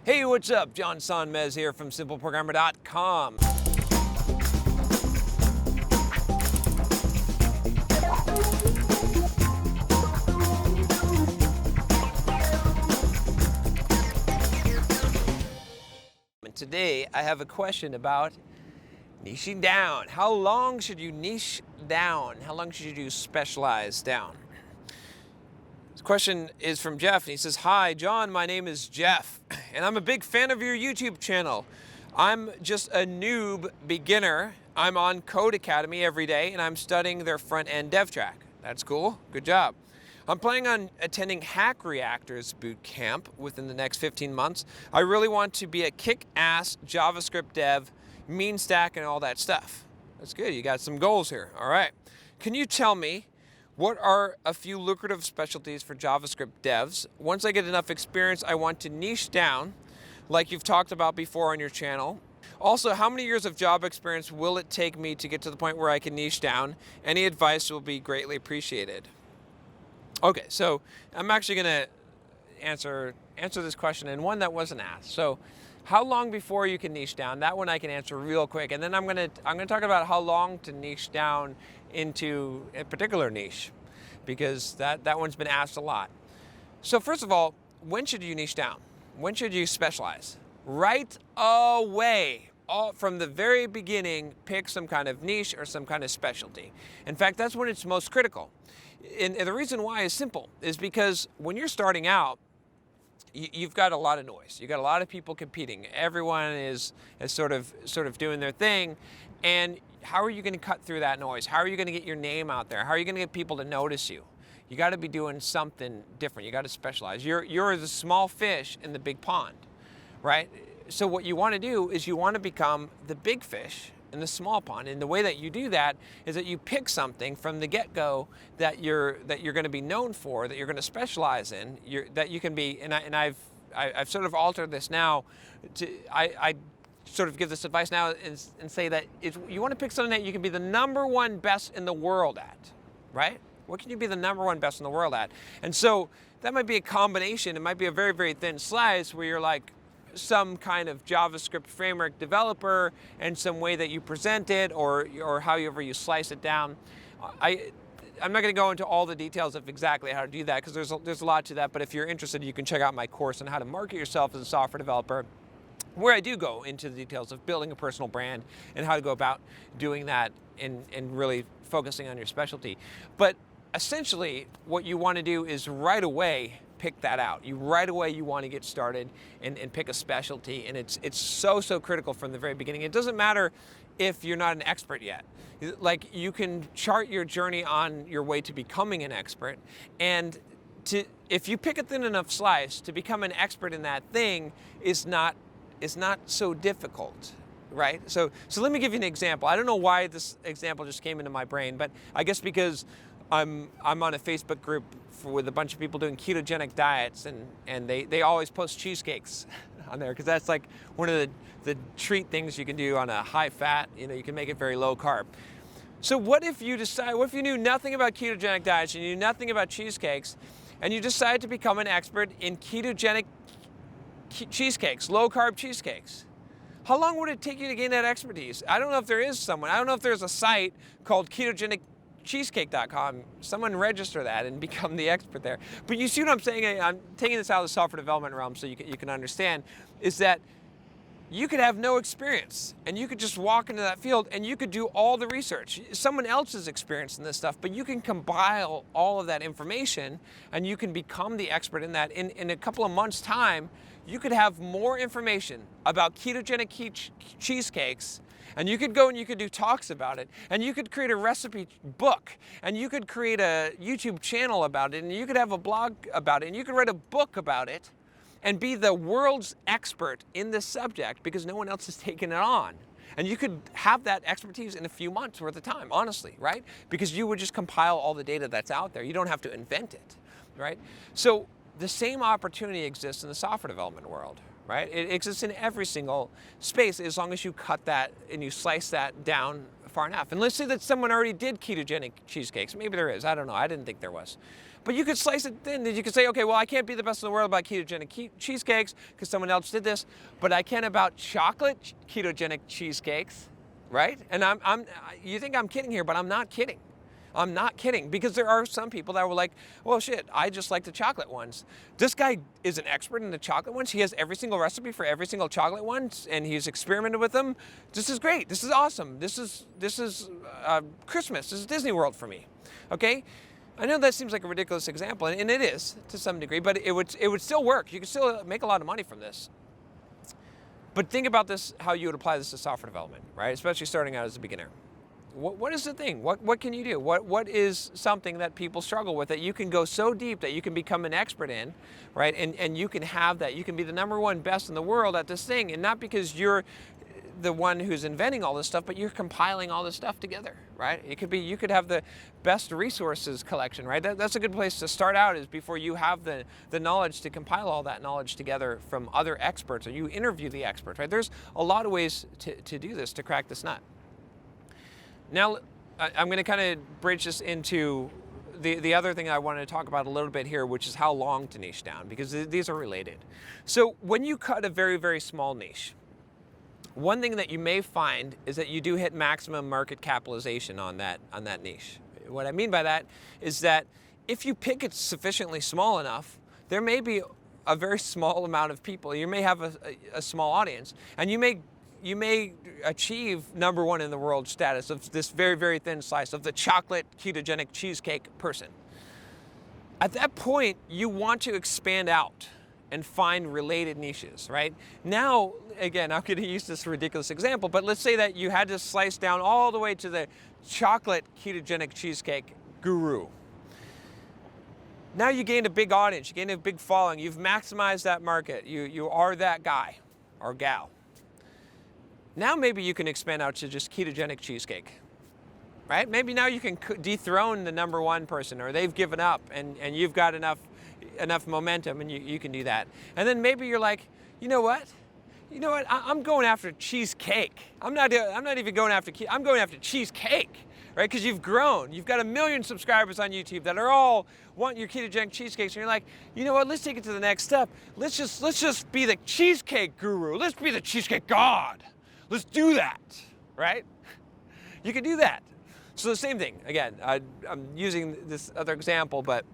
Hey, what's up? John Sonmez here from simpleprogrammer.com. And today I have a question about niching down. How long should you niche down? How long should you specialize down? This question is from Jeff, and he says, "Hi, John, my name is Jeff, and I'm a big fan of your YouTube channel. I'm just a noob beginner. I'm on Code Academy every day, and I'm studying their front-end dev track." That's cool. Good job. "I'm planning on attending Hack Reactors boot camp within the next 15 months. I really want to be a kick-ass JavaScript dev, mean stack, and all that stuff." That's good. You got some goals here. All right. "Can you tell me what are a few lucrative specialties for JavaScript devs? Once I get enough experience, I want to niche down, like you've talked about before on your channel. Also, how many years of job experience will it take me to get to the point where I can niche down? Any advice will be greatly appreciated." Okay, so I'm actually going to answer this question, and one that wasn't asked. So, how long before you can niche down? That one I can answer real quick, and then I'm going to talk about how long to niche down into a particular niche, because that one's been asked a lot. So first of all, when should you niche down? When should you specialize? Right away. From the very beginning, pick some kind of niche or some kind of specialty. In fact, that's when it's most critical. And the reason why is simple, is because when you're starting out, you've got a lot of noise. You've got a lot of people competing. Everyone is sort of doing their thing. And how are you going to cut through that noise? How are you going to get your name out there? How are you going to get people to notice you? You got to be doing something different. You got to specialize. You're the small fish in the big pond, right? So what you want to do is you want to become the big fish in the small pond. And the way that you do that is that you pick something from the get-go that you're going to be known for, that you're going to specialize in, that you can be. And I've sort of altered this now. I sort of give this advice now and say that you want to pick something that you can be the number one best in the world at, right? What can you be the number one best in the world at? And so that might be a combination. It might be a very, very thin slice where you're like some kind of JavaScript framework developer and some way that you present it or however you slice it down. I'm not going to go into all the details of exactly how to do that because there's a lot to that, but if you're interested, you can check out my course on how to market yourself as a software developer, where I do go into the details of building a personal brand and how to go about doing that and really focusing on your specialty. But essentially, what you want to do is right away pick that out. Right away you want to get started and pick a specialty, and it's so critical from the very beginning. It doesn't matter if you're not an expert yet. Like, you can chart your journey on your way to becoming an expert, and if you pick a thin enough slice, to become an expert in that thing is not so difficult, right? So let me give you an example. I don't know why this example just came into my brain, but I guess because I'm on a Facebook group with a bunch of people doing ketogenic diets, and they always post cheesecakes on there because that's like one of the treat things you can do on a high fat. You can make it very low carb. So what if you knew nothing about ketogenic diets, you knew nothing about cheesecakes, and you decide to become an expert in ketogenic cheesecakes, low carb cheesecakes? How long would it take you to gain that expertise? I don't know if there is someone. I don't know if there's a site called ketogeniccheesecake.com. Someone register that and become the expert there. But you see what I'm saying? I'm taking this out of the software development realm so you can understand, is that you could have no experience and you could just walk into that field and you could do all the research. Someone else is experienced in this stuff, but you can compile all of that information and you can become the expert in that. In a couple of months' time, you could have more information about ketogenic cheesecakes, and you could go and you could do talks about it, and you could create a recipe book, and you could create a YouTube channel about it, and you could have a blog about it, and you could write a book about it, and be the world's expert in this subject because no one else has taken it on. And you could have that expertise in a few months worth of time, honestly, right? Because you would just compile all the data that's out there. You don't have to invent it, right? So the same opportunity exists in the software development world, right? It exists in every single space as long as you cut that and you slice that down far enough. And let's say that someone already did ketogenic cheesecakes. Maybe there is, I don't know, I didn't think there was. But you could slice it thin, and you could say, okay, well, I can't be the best in the world about ketogenic cheesecakes because someone else did this, but I can about chocolate ketogenic cheesecakes, right? And you think I'm kidding here, but I'm not kidding. I'm not kidding, because there are some people that were like, well, shit, I just like the chocolate ones. This guy is an expert in the chocolate ones. He has every single recipe for every single chocolate one, and he's experimented with them. This is great. This is awesome. This is Christmas. This is Disney World for me, okay? I know that seems like a ridiculous example, and it is to some degree, but it would still work. You could still make a lot of money from this. But think about this, how you would apply this to software development, right? Especially starting out as a beginner. What is the thing? What can you do? What is something that people struggle with that you can go so deep that you can become an expert in, right? And you can have that. You can be the #1 best in the world at this thing, and not because you're the one who's inventing all this stuff, but you're compiling all this stuff together, right? It could be, you could have the best resources collection, right? That's a good place to start out, is before you have the knowledge to compile all that knowledge together from other experts, or you interview the experts, right? There's a lot of ways to do this, to crack this nut. Now, I'm going to kind of bridge this into the other thing I wanted to talk about a little bit here, which is how long to niche down, because these are related. So when you cut a very, very small niche, one thing that you may find is that you do hit maximum market capitalization on that niche. What I mean by that is that if you pick it sufficiently small enough, there may be a very small amount of people. You may have a small audience, and you may achieve #1 in the world status of this very, very thin slice of the chocolate ketogenic cheesecake person. At that point, you want to expand out and find related niches, right? Now, again, I'm going to use this ridiculous example, but let's say that you had to slice down all the way to the chocolate ketogenic cheesecake guru. Now you gained a big audience, you gained a big following, you've maximized that market, you are that guy or gal. Now maybe you can expand out to just ketogenic cheesecake, right? Maybe now you can dethrone the #1 person, or they've given up, and you've got enough momentum, and you can do that. And then maybe you're like, you know what? I'm going after cheesecake. I'm not even going after I'm going after cheesecake, right? Because you've grown. You've got 1 million subscribers on YouTube that are all want your ketogenic cheesecakes, and you're like, you know what? Let's take it to the next step. Let's just be the cheesecake guru. Let's be the cheesecake god. Let's do that, right? You can do that. So the same thing. Again, I'm using this other example, but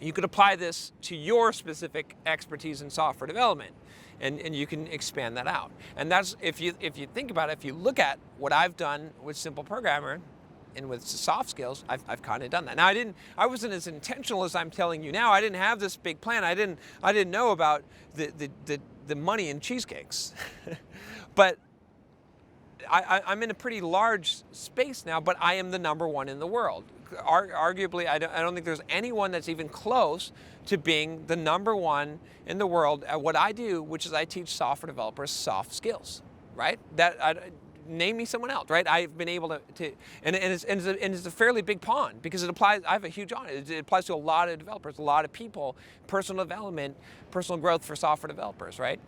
you could apply this to your specific expertise in software development, and you can expand that out. And that's, if you think about it, if you look at what I've done with Simple Programmer and with soft skills, I've kind of done that. Now I wasn't as intentional as I'm telling you now. I didn't have this big plan. I didn't know about the money in cheesecakes, but I'm in a pretty large space now, but I am the #1 in the world. Arguably, I don't think there's anyone that's even close to being the #1 in the world at what I do, which is I teach software developers soft skills, right? Name me someone else, right? I've been able to and it's a fairly big pond, because it applies. I have a huge audience. It applies to a lot of developers, a lot of people, personal development, personal growth for software developers, right?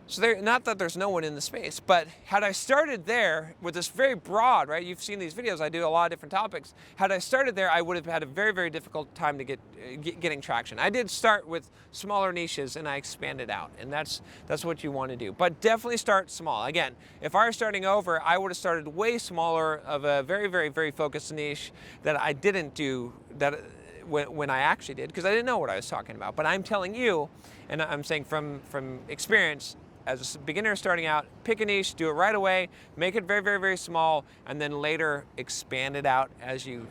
So not that there's no one in the space, but had I started there with this very broad, right? You've seen these videos, I do a lot of different topics. Had I started there, I would have had a very, very difficult time to getting traction. I did start with smaller niches, and I expanded out, and that's what you want to do. But definitely start small. Again, if I were starting over, I would have started way smaller of a very, very, very focused niche that I didn't do that when I actually did, because I didn't know what I was talking about. But I'm telling you, and I'm saying from experience, as a beginner starting out, pick a niche, do it right away, make it very, very, very small, and then later expand it out as you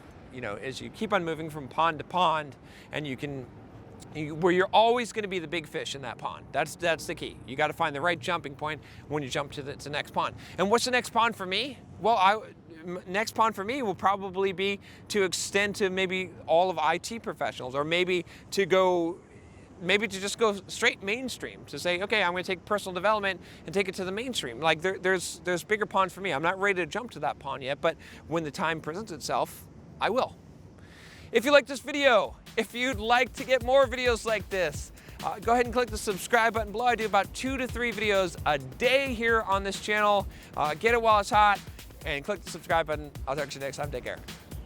keep on moving from pond to pond, and where you're always going to be the big fish in that pond. That's the key. You got to find the right jumping point when you jump to the next pond. And what's the next pond for me? Well, next pond for me will probably be to extend to maybe all of IT professionals, or maybe to just go straight mainstream, to say, okay, I'm going to take personal development and take it to the mainstream. Like there's bigger ponds for me. I'm not ready to jump to that pond yet, but when the time presents itself, I will. If you like this video, if you'd like to get more videos like this, go ahead and click the subscribe button below. I do about 2 to 3 videos a day here on this channel. Get it while it's hot. and click the subscribe button. I'll talk to you next time. Take care.